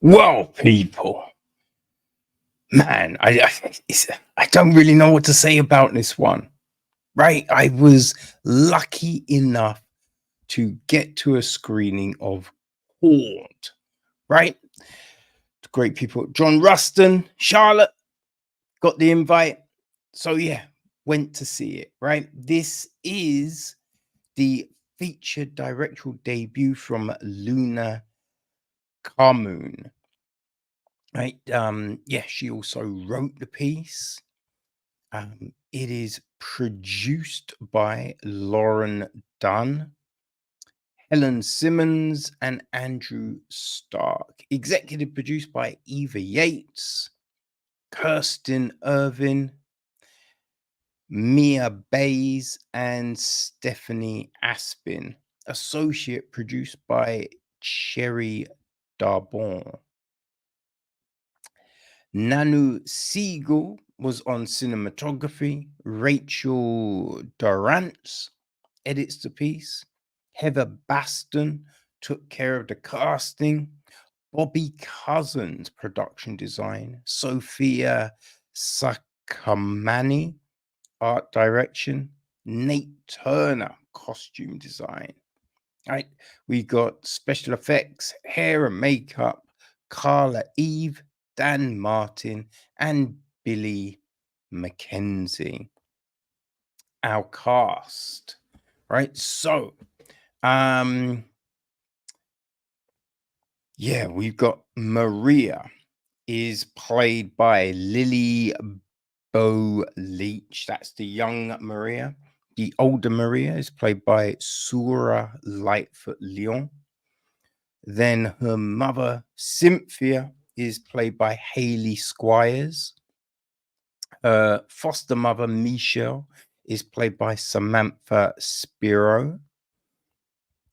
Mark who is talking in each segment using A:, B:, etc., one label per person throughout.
A: Well, people, man, I don't really know what to say about this one, right? I was lucky enough to get to a screening of Hoard, right? Great people. John Ruston, Charlotte got the invite. So, yeah, went to see it, right? This is the featured directorial debut from Luna Carmoon, right? Yeah, she also wrote the piece. It is produced by Lauren Dunn, Helen Simmons, and Andrew Stark. Executive produced by Eva Yates, Kirsten Irvin, Mia Bays, and Stephanie Aspin. Associate produced by Cherry Darbon. Nanu Siegel was on cinematography. Rachel Durrance edits the piece. Heather Baston took care of the casting. Bobby Cousins, production design. Sophia Sakamani, art direction. Nate Turner, costume design. Right, we got special effects, hair and makeup. Carla Eve, Dan Martin, and Billy Mackenzie. Our cast, right? So, yeah, we've got Maria is played by Lily-Beau Leach. That's the young Maria. The older Maria is played by Saura Lightfoot Leon. Then her mother, Cynthia, is played by Hayley Squires. Her foster mother, Michelle, is played by Samantha Spiro.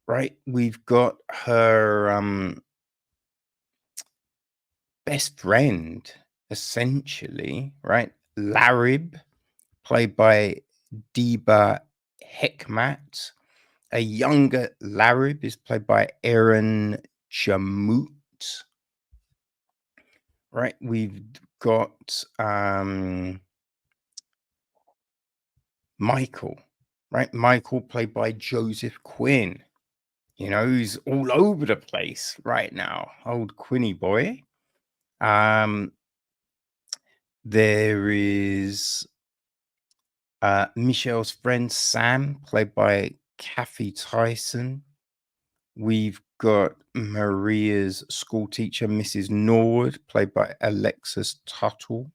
A: Right? We've got her best friend, essentially, right? Larib, played by Deba Hekmat. A younger Larib is played by Aaron Jamut. Right, we've got Michael, right? Michael played by Joseph Quinn. You know, who's all over the place right now. Old Quinny boy. There is Michelle's friend Sam, played by Kathy Tyson. We've got Maria's school teacher, Mrs. Norwood, played by Alexis Tuttle.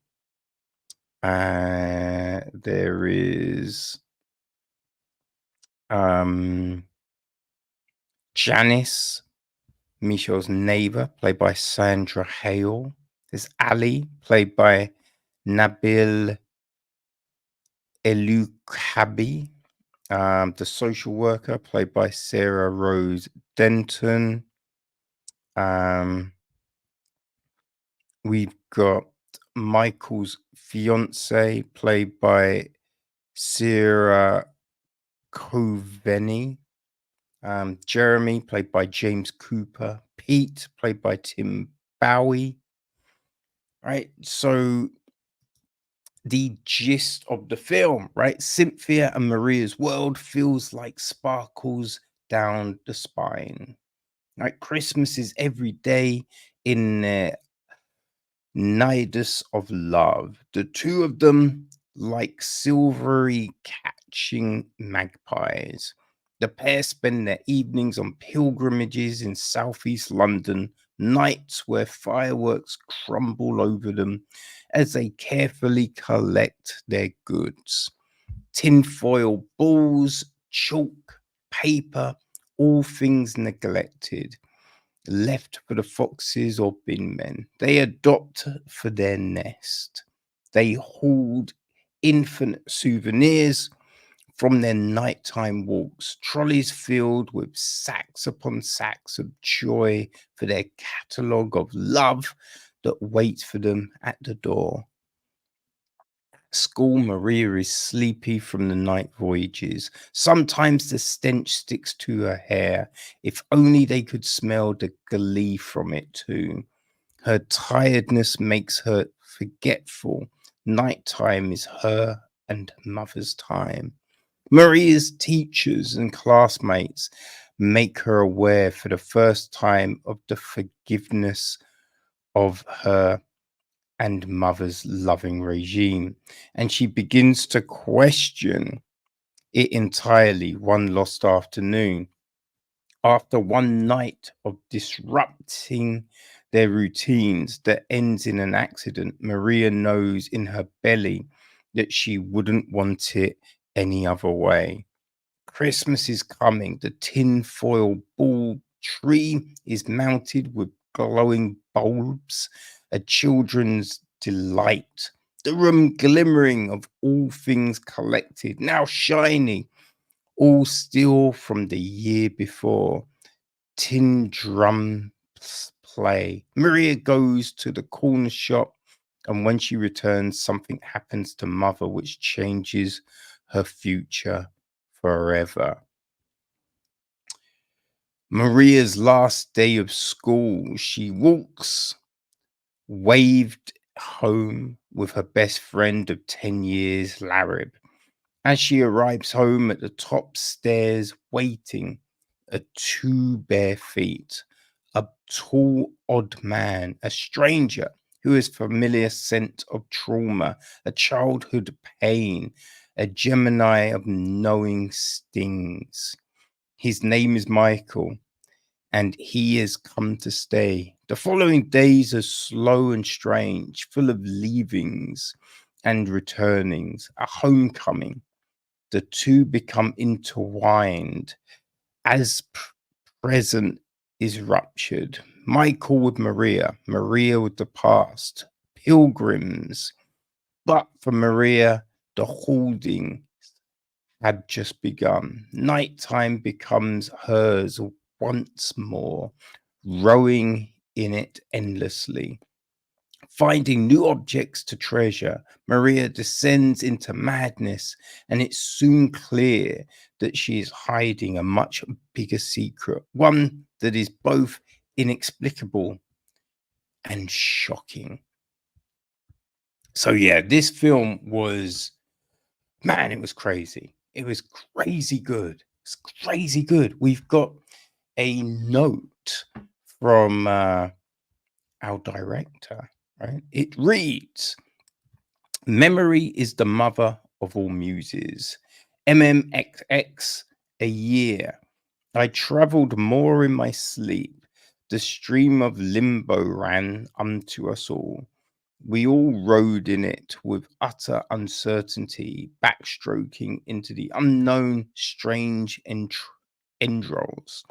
A: There is Janice, Michelle's neighbor, played by Sandra Hale. There's Ali, played by Nabil Elukabi. The social worker, played by Sarah Rose Denton. We've got Michael's fiance, played by Sarah Coveney. Jeremy, played by James Cooper. Pete, played by Tim Bowie. Right, so the gist of the film, right? Cynthia and Maria's world feels like sparkles down the spine. Right, Christmas is every day in their nidus of love. The two of them like silvery catching magpies. The pair spend their evenings on pilgrimages in southeast London, nights where fireworks crumble over them as they carefully collect their goods. Tinfoil balls, chalk, paper, all things neglected, left for the foxes or bin men. They adopt for their nest. They hoard infinite souvenirs from their nighttime walks, trolleys filled with sacks upon sacks of joy for their catalogue of love that waits for them at the door. School, Maria is sleepy from the night voyages. Sometimes the stench sticks to her hair. If only they could smell the glee from it too. Her tiredness makes her forgetful. Nighttime is her and mother's time. Maria's teachers and classmates make her aware for the first time of the forgiveness of her and mother's loving regime, and she begins to question it entirely one lost afternoon. After one night of disrupting their routines that ends in an accident, Maria knows in her belly that she wouldn't want it any other way. Christmas is coming. The tin-foil ball tree is mounted with glowing bulbs, a children's delight. The room glimmering of all things collected, now shiny, all still from the year before. Tin drums play. Maria goes to the corner shop, and when she returns, something happens to Mother which changes her future forever. Maria's last day of school, she walks waved home with her best friend of 10 years, Larib. As she arrives home at the top stairs, waiting are two bare feet, a tall, odd man, a stranger who has familiar scent of trauma, a childhood pain, a Gemini of knowing stings. His name is Michael, and he has come to stay. The following days are slow and strange, full of leavings and returnings, a homecoming. The two become intertwined as present is ruptured. Michael with Maria, Maria with the past, pilgrims. But for Maria, the holding had just begun. Nighttime becomes hers once more, rowing in it endlessly. Finding new objects to treasure, Maria descends into madness, and it's soon clear that she is hiding a much bigger secret, one that is both inexplicable and shocking. So, yeah, this film was, man, it was crazy. It was crazy good. It's crazy good. We've got a note from our director, right? It reads, memory is the mother of all muses. MMXX a year. I travelled more in my sleep. The stream of limbo ran unto us all. We all rode in it with utter uncertainty, backstroking into the unknown, strange endrils.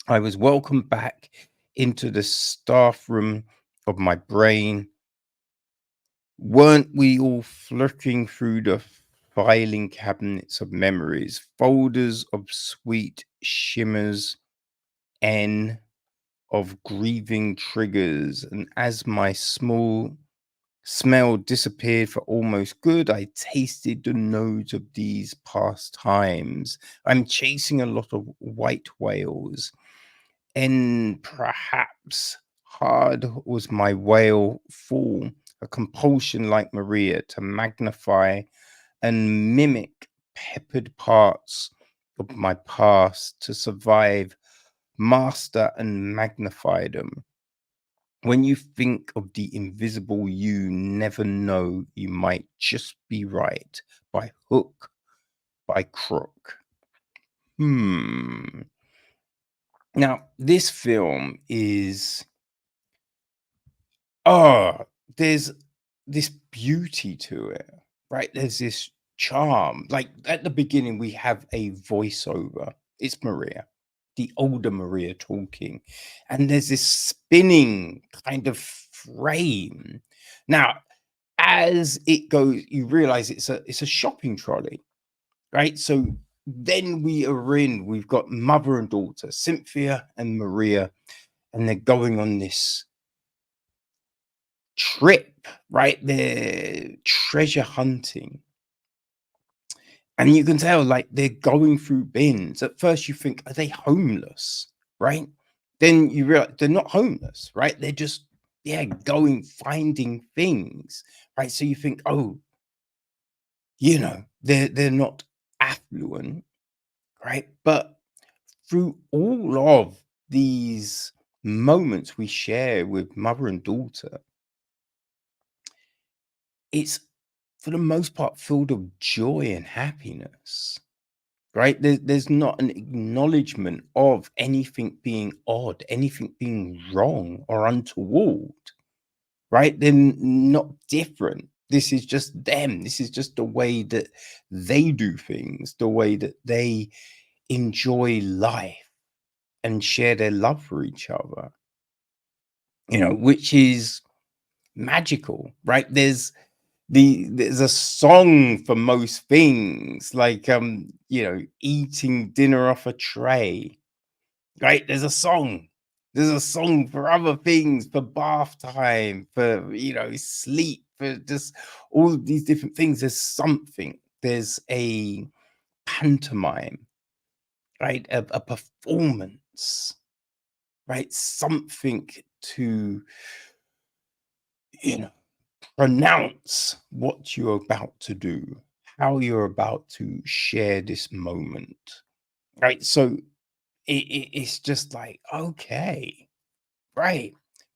A: I was welcomed back into the staff room of my brain. Weren't we all flicking through the filing cabinets of memories, folders of sweet shimmers, N of grieving triggers, and as my small smell disappeared for almost good, I tasted the nodes of these past times. I'm chasing a lot of white whales, and perhaps hard was my whale fall, a compulsion like Maria to magnify and mimic peppered parts of my past to survive, master and magnify them. When you think of the invisible, you never know, you might just be right by hook, by crook. Now, this film is, oh, there's this beauty to it, right? There's this charm. Like at the beginning, we have a voiceover. It's Maria, the older Maria talking, and there's this spinning kind of frame. Now, as it goes, you realize it's a shopping trolley, right? So then we've got mother and daughter, Cynthia and Maria, and they're going on this trip, right? They're treasure hunting. And you can tell, like, they're going through bins. At first, you think, are they homeless? Right? Then you realize they're not homeless, right? They're just, yeah, going, finding things, right? So you think, oh, they're not affluent, right? But through all of these moments we share with mother and daughter, it's for the most part filled of joy and happiness. Right? There's not an acknowledgement of anything being odd, anything being wrong or untoward, right? They're not different. This is just them. This is just the way that they do things, the way that they enjoy life and share their love for each other, which is magical, right? There's a song for most things, like eating dinner off a tray, right? There's a song for other things, for bath time, for sleep, for just all of these different things. There's a pantomime, right? A performance, right? Something to you know pronounce what you're about to do, how you're about to share this moment, right? So it's just like, okay, right.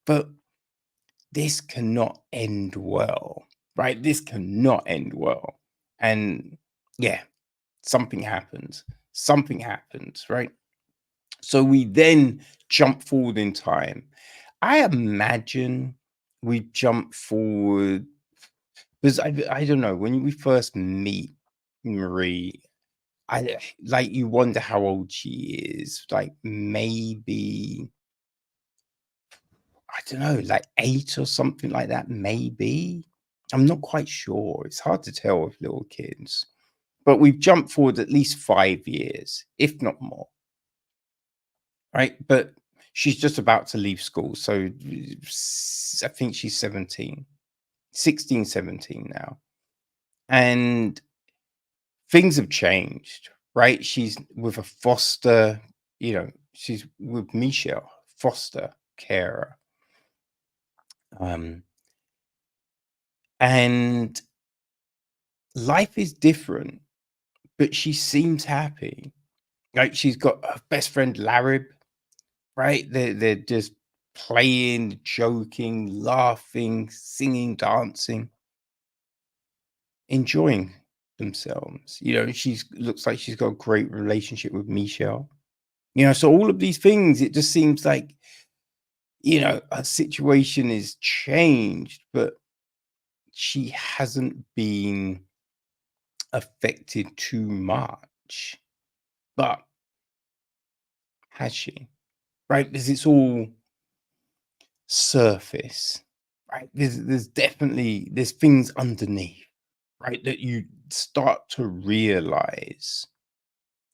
A: But this cannot end well, right? This cannot end well. And yeah, something happens. Something happens, right? So we then jump forward in time. I imagine we jump forward because I don't know, when we first meet Marie, like, you wonder how old she is. Like, maybe, I don't know, like 8 or something like that, maybe. I'm not quite sure. It's hard to tell with little kids. But we've jumped forward at least 5 years, if not more, right? But she's just about to leave school, so I think she's 17, 16, 17 now. And things have changed, right? She's with a foster, she's with Michelle, foster carer. Um, and life is different, but she seems happy. Like, she's got her best friend Larib, right? They're just playing, joking, laughing, singing, dancing, enjoying themselves. She's looks like she's got a great relationship with Michelle. So all of these things, it just seems like, her situation is changed, but she hasn't been affected too much. But has she? Right? Because it's all surface, right? There's things underneath, right? That you start to realize,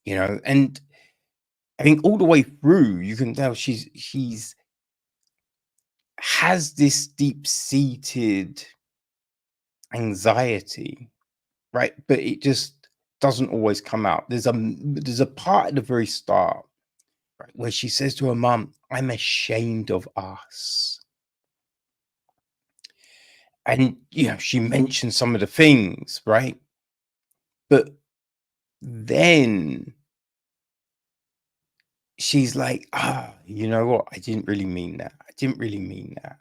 A: and I think all the way through, you can tell she's has this deep-seated anxiety, right? But it just doesn't always come out. There's a part at the very start, right, where she says to her mum, "I'm ashamed of us." And she mentions some of the things, right? But then she's like, you know what? I didn't really mean that. I didn't really mean that.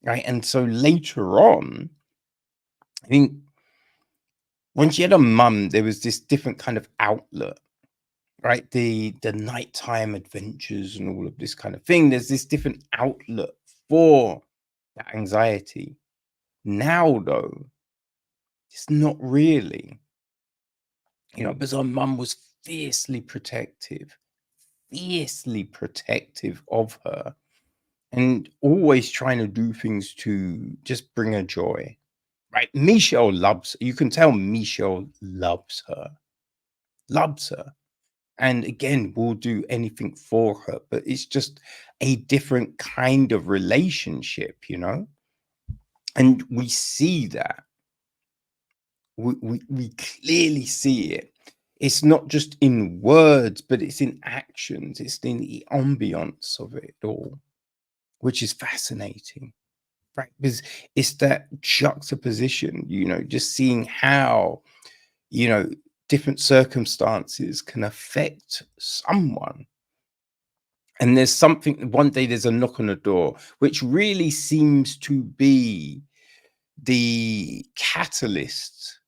A: Right. And so later on, I think when she had a mum, there was this different kind of outlet, right? The nighttime adventures and all of this kind of thing. There's this different outlet for that anxiety. Now, though, it's not really, because our mum was fiercely protective of her, and always trying to do things to just bring her joy. Right? Michelle loves, you can tell Michelle loves her. And again, will do anything for her, but it's just a different kind of relationship. And we see that. We clearly see it. It's not just in words, but it's in actions. It's in the ambience of it all, which is fascinating, right? Because it's that juxtaposition, just seeing how, you know, different circumstances can affect someone. And there's something, one day there's a knock on the door, which really seems to be the catalyst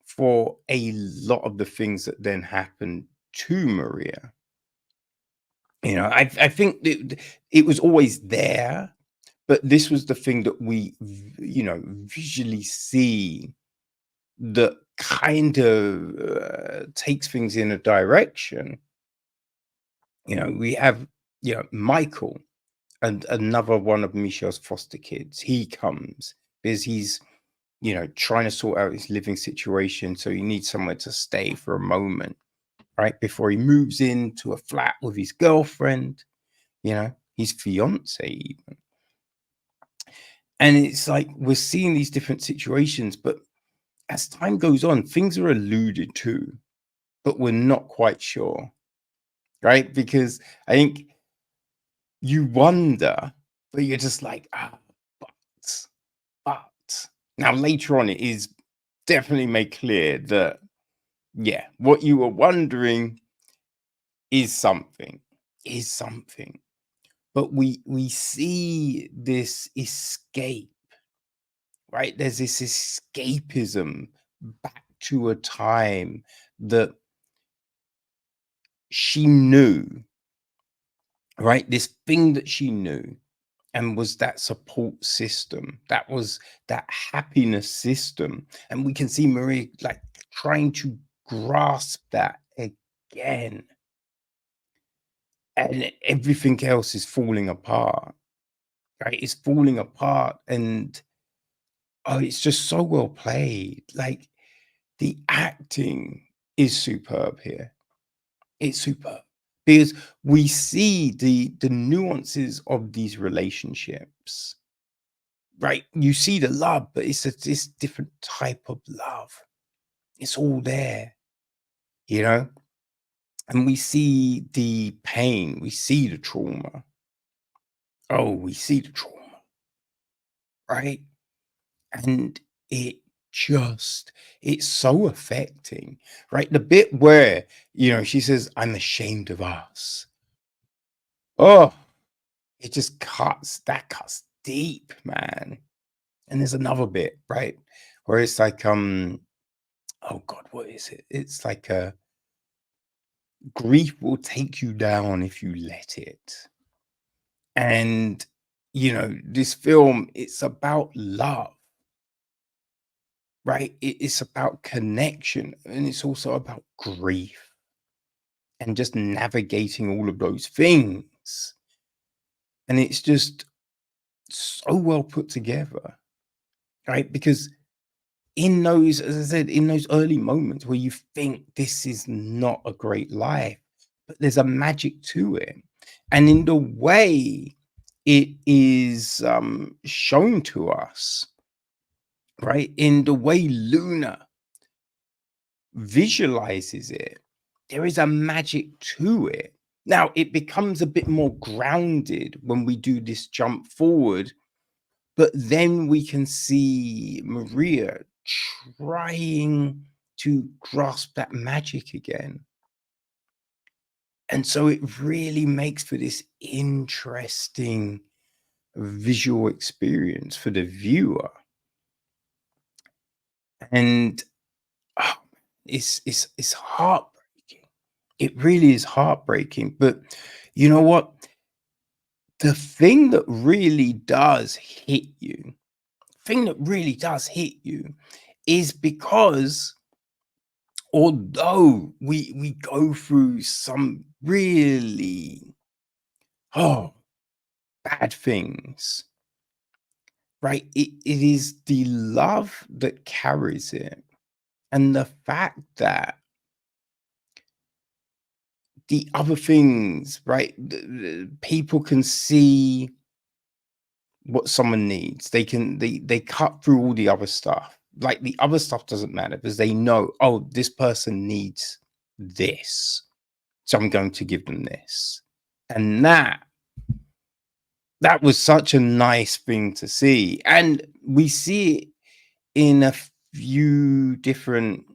A: for a lot of the things that then happen to Maria. I think it was always there, but this was the thing that we, visually see that kind of takes things in a direction. We have, Michael, and another one of Michelle's foster kids. He comes because he's, trying to sort out his living situation. So he needs somewhere to stay for a moment, right? Before he moves into a flat with his girlfriend, his fiance even. And it's like we're seeing these different situations, but as time goes on, things are alluded to, but we're not quite sure, right? Because I think you wonder, but you're just like, but, but. Now, later on, it is definitely made clear that, yeah, what you were wondering is something, But we see this escape, right? There's this escapism back to a time that she knew, right? This thing that she knew and was that support system. That was that happiness system. And we can see Marie like trying to grasp that again. And everything else is falling apart, right? It's falling apart. And oh, it's just so well played. Like the acting is superb here. It's superb because we see the nuances of these relationships, right? You see the love, but it's this different type of love. It's all there, you know? And we see the pain, we see the trauma. Oh, we see the trauma, right? And it just, it's so affecting, right? The bit where, she says, I'm ashamed of us. Oh, it just cuts deep, man. And there's another bit, right? Where it's like, oh God, what is it? It's like grief will take you down if you let it. And, this film, it's about love, right? It's about connection, and it's also about grief and just navigating all of those things. And it's just so well put together, right? Because in those, as I said, in those early moments where you think this is not a great life, but there's a magic to it. And in the way it is shown to us, right? In the way Luna visualizes it, there is a magic to it. Now, it becomes a bit more grounded when we do this jump forward, but then we can see Maria trying to grasp that magic again. And so it really makes for this interesting visual experience for the viewer. And oh, it's heartbreaking. It really is heartbreaking. But you know what? The thing that really does hit you, is because although we go through some really bad things, right? It is the love that carries it, and the fact that the other things, right? People can see what someone needs. They cut through all the other stuff. Like the other stuff doesn't matter because they know, oh, this person needs this. So I'm going to give them this. And that was such a nice thing to see. And we see it in a few different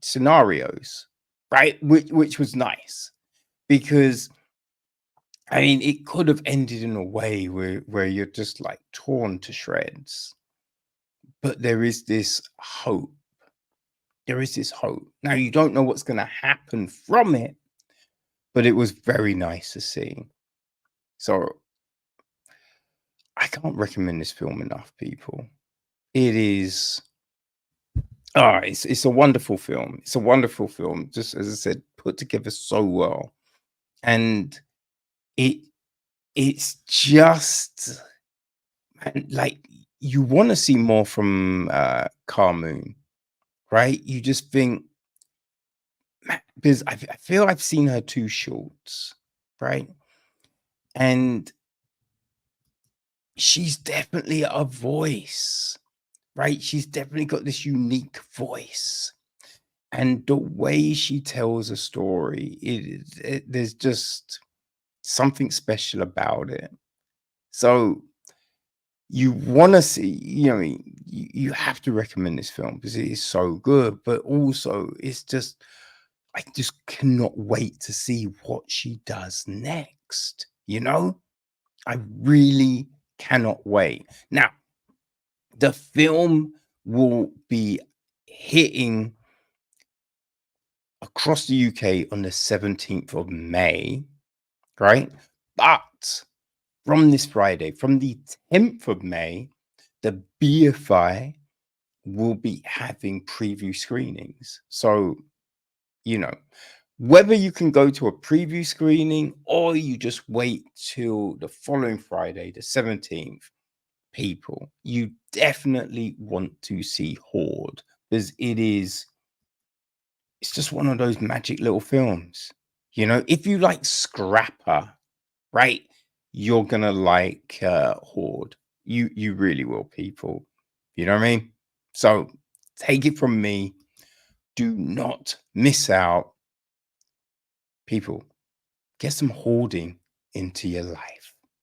A: scenarios, right? Which was nice because I mean it could have ended in a way where you're just like torn to shreds. But there is this hope. There is this hope. Now you don't know what's gonna happen from it, but it was very nice to see. So I can't recommend this film enough, people. It is it's a wonderful film. It's a wonderful film. Just as I said, put together so well. And it it's just like you want to see more from Carmoon, right? You just think because I feel I've seen her two shorts, right? And she's definitely a voice, right? She's definitely got this unique voice. And the way she tells a story, there's just something special about it. So you want to see, you have to recommend this film because it is so good, but also it's just, I just cannot wait to see what she does next. I really cannot wait. Now, the film will be hitting across the UK on the 17th of May, right? But from this Friday, from the 10th of May, the BFI will be having preview screenings. So, you know, whether you can go to a preview screening or you just wait till the following Friday, the 17th, people, you definitely want to see Hoard because it's just one of those magic little films. If you like Scrapper, right, you're gonna like Hoard. You really will, people. You know what I mean? So take it from me. Do not miss out. People, get some hoarding into your life.